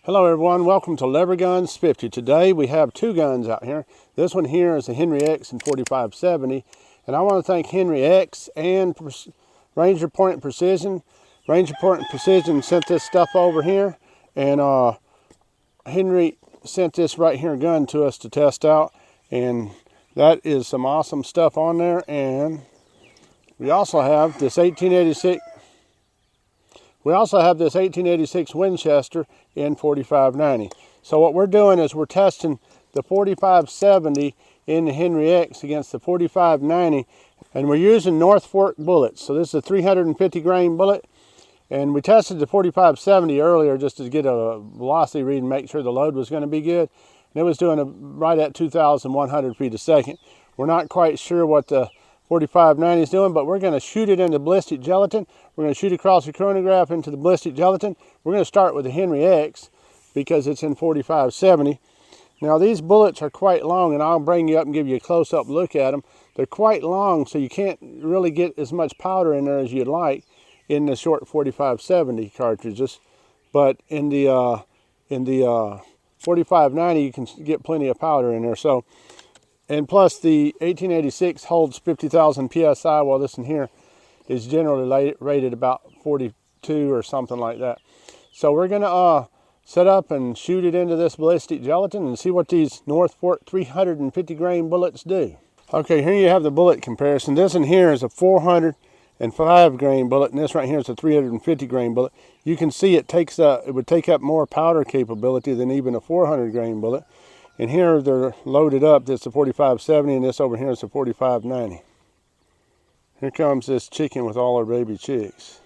Hello everyone, welcome to Lever Guns 50. Today we have two guns out here. This one here is a Henry X in 4570, and I want to thank Henry X and Ranger Point Precision. Ranger Point Precision sent this stuff over here, and Henry sent this right here gun to us to test out, and that is some awesome stuff on there. And we also have this 1886 Winchester in 4590. So what we're doing is we're testing the 4570 in the Henry X against the 4590, and we're using North Fork bullets. So this is a 350 grain bullet, and we tested the 4570 earlier just to get a velocity read and make sure the load was going to be good, and it was doing right at 2,100 feet a second. We're not quite sure what the 4590 is doing, but we're going to shoot it into ballistic gelatin. We're going to shoot across the chronograph into the ballistic gelatin. We're going to start with the Henry X because it's in 4570. Now these bullets are quite long, and I'll bring you up and give you a close-up look at them. They're quite long, so you can't really get as much powder in there as you'd like in the short 4570 cartridges. But in the 4590, you can get plenty of powder in there. So. And plus the 1886 holds 50,000 PSI, while this in here is generally rated about 42 or something like that. So we're gonna set up and shoot it into this ballistic gelatin and see what these North Fork 350 grain bullets do. Okay, here you have the bullet comparison. This in here is a 405 grain bullet, and this right here is a 350 grain bullet. You can see it would take up more powder capability than even a 400 grain bullet. And here they're loaded up. This is a 4570, and this over here is a 4590. Here comes this chicken with all her baby chicks.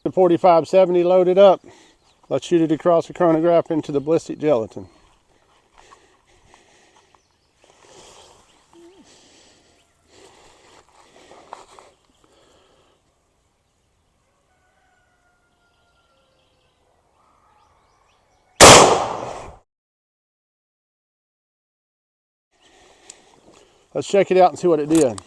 The 4570 loaded up. Let's shoot it across the chronograph into the ballistic gelatin. Let's check it out and see what it did.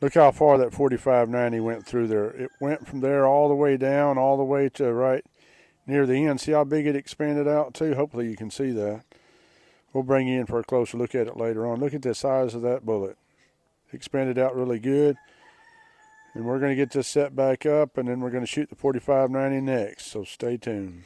Look how far that 4590 went through there. It went from there all the way down, all the way to right near the end. See how big it expanded out too? Hopefully you can see that. We'll bring you in for a closer look at it later on. Look at the size of that bullet. Expanded out really good. And we're going to get this set back up, and then we're going to shoot the 4590 next. So stay tuned.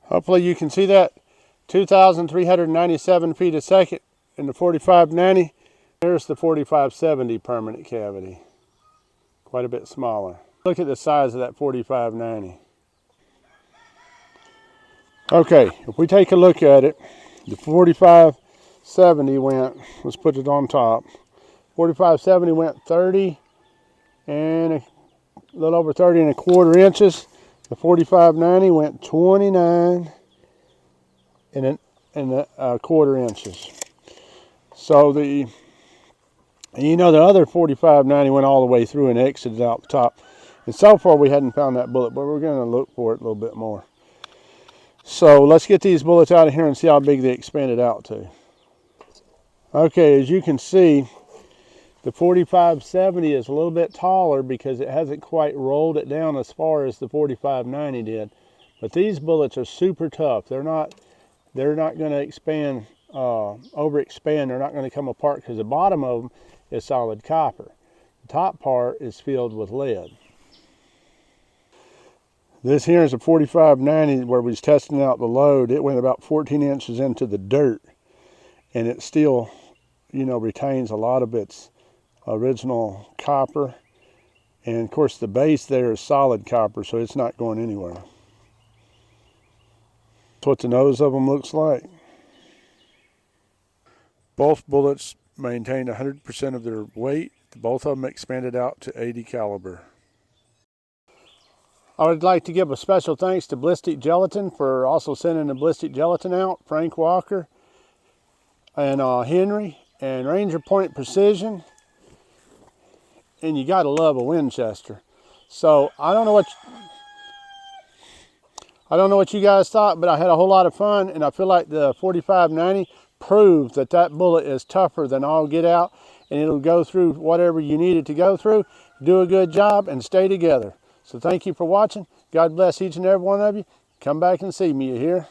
Hopefully you can see that 2,397 feet a second in the 4590. Here's the 4570 permanent cavity. Quite a bit smaller. Look at the size of that 4590. Okay, if we take a look at it, the 4570 went, let's put it on top. 4570 went 30 and a little over 30 and a quarter inches. The 4590 went 29 and a quarter inches. So the other 4590 went all the way through and exited out the top. And so far we hadn't found that bullet, but we're going to look for it a little bit more. So let's get these bullets out of here and see how big they expanded out to. Okay, as you can see, the 4570 is a little bit taller because it hasn't quite rolled it down as far as the 4590 did. But these bullets are super tough. They're not going to expand, overexpand. They're not going to come apart because the bottom of them is solid copper. The top part is filled with lead. This here is a 4590 where we was testing out the load. It went about 14 inches into the dirt, and it still, retains a lot of its original copper. And of course the base there is solid copper, so it's not going anywhere. That's what the nose of them looks like. Both bullets maintained 100% of their weight. Both of them expanded out to 80 caliber. I would like to give a special thanks to Ballistic Gelatin for also sending the ballistic gelatin out, Frank Walker and Henry, and Ranger Point Precision. And you gotta love a Winchester. So I don't know what you guys thought, but I had a whole lot of fun, and I feel like the 4590 proved that bullet is tougher than all get out, and it'll go through whatever you need it to go through, do a good job, and stay together. So thank you for watching. God bless each and every one of you. Come back and see me, you hear?